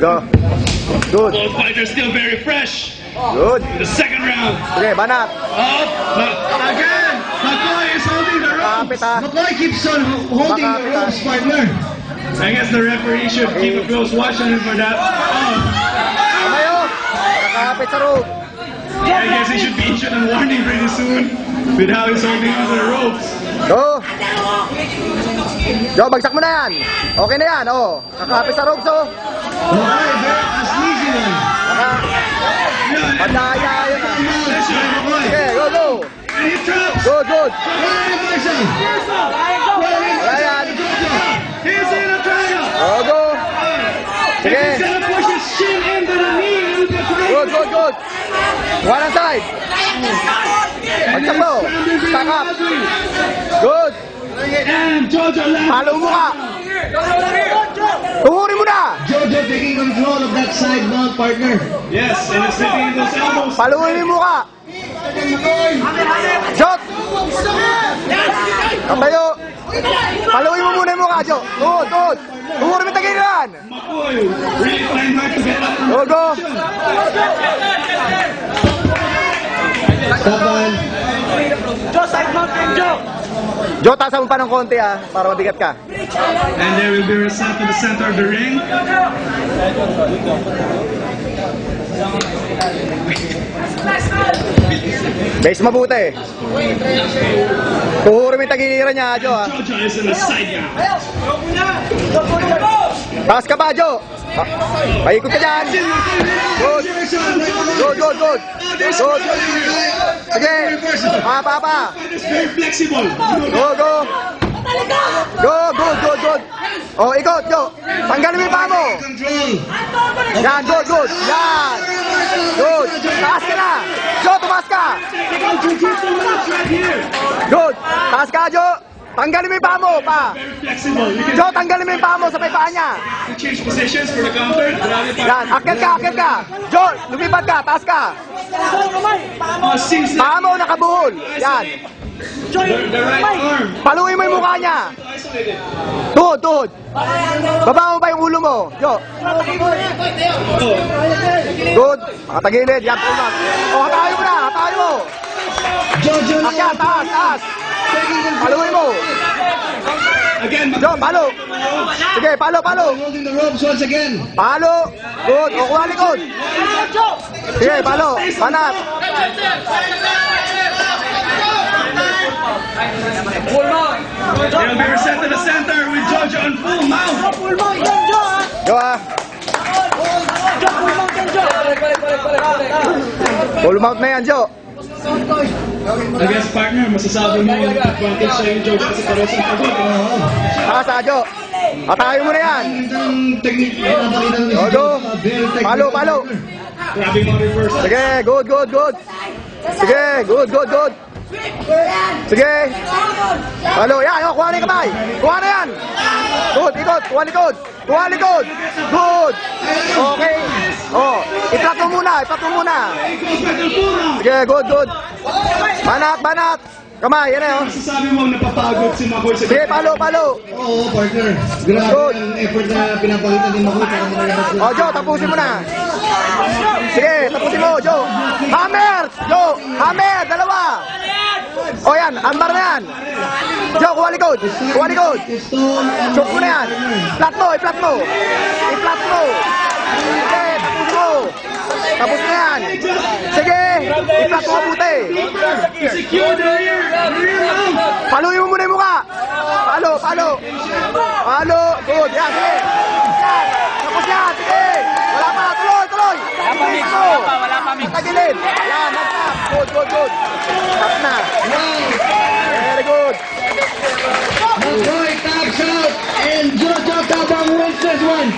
Go. Good. Both fighters still very fresh. Good. The second round. Sige, banat. Up. Again, McCoy is holding the ropes. Kapit ha. McCoy keeps on holding the ropes, partner. I guess the referee should keep a close watch on him for that. Kamayo. Nakakapit sa rope. I guess he should be issued a warning pretty soon with how he's holding onto the ropes. Go. Go, bagsak mo na yan. Okay na yan, oh. Nakakapit sa ropes, oh. McCoy, very sneaky one. Madaya yun, ah. McCoy. Okay, go, go. And he drops. Good, good. Reversal. Wala yan. He's in a triangle. Go, go. Sige. He's gonna push his shin into the knee. Good, good, good. One side. Bagsak mo. Stack up. Good. And Jojo left. Palo mo ka. Tuhurin mo na. Jojo taking control of that side mount, partner. Yes, and he's sitting in those elbows. Paluin mo ka. Jot. Katayo. Paluin mo muna yung mukha, Jo. Good, good. Tuhurin mo yung tagilan. McCoy really trying hard to get up. Go, go. Tapan. Jo, taas mo pa ng konti, ah, para mabigat ka. And there will be reset to the center of the ring. Base mabuti. Tuhurin mo yung tagilan niya, Jo, ah. Jojo is in the side now. Taas ka pa, Jo. Paikot ka dyan. Good. Good, good, good. Good. Sige. Pa. It's very flexible. Go, go. Go, good, good, good. Oh, ikot, Jo. Tanggalin mo yung paa mo. Control. Yan, good, good. Yan. Good. Taas ka na. Jo, tumaas ka. Take out your 2 minutes right here. Good. Taas ka, Jo. Tanggalin mo yung paa mo, pa. Very flexible. You can Jo, tanggalin mo yung paa mo sa may paa niya. change positions for the counter. Grabe pa. Yan, akit ka. Jo, lumipat ka, taas ka. Seems like Paa mo nakabuhol. Yan. the right arm. Paluin mo yung mukha niya. Isolated. Tuhod. Baba mo pa yung ulo mo. Jo. Oh. Good. Tagilid. Yan, tulak. O, hatayo mo na. Hatayo mo. Jojo na Akyat, taas. Paluin mo. Again, Jo, palo. Sige, palo. holding the ropes once again. Palo. Good. O, kuha likod. Sige, palo. Panat. they'll be reset to the center with Jojo on full mount. Jo, ah. Full mount na yan, Jo. I guess partner, masasabi mo advantage sa yung Jojo kasi pares ang pagod. Taas, ah, Jo. Hatayo mo na yan. Ang technique na napakita ng Jojo. Palo. Grabe mga reverse. Sige, good. Sige, good. Sige. Palo, yan. O, kuha na yung kamay. Kuha na yan. Good, ikot. Kuha likod. Good. Okay. O, i-flat mo muna. Sige, good. Banat. Kamay, yan na yun. Masasabi mo napapagod si McCoy sa Sige, palo. Oo, partner. Grabe Good. ang effort na pinapakita ni McCoy para makalabas O, Jo, tapusin mo na. Sige, tapusin mo, Jo. Hammer! Jo, hammer! Dalawa. O, yan. Ambar na yan. Jo, kuha likod. Stone and Choke mo na yan. I-flat mo. Sige, tapos na yan. Sige, i-flat mo mabuti. secure the rear mount. Paluin mo muna yung mukha. Palo. Good. Yan, sige. Yan. Tapos yan, sige. Wala pa. Tuloy. Wala pa. Tagilid. Yan, nag-tap. Good. Tap na. Very good. McCoy taps out and Jojo Tabang wins this one.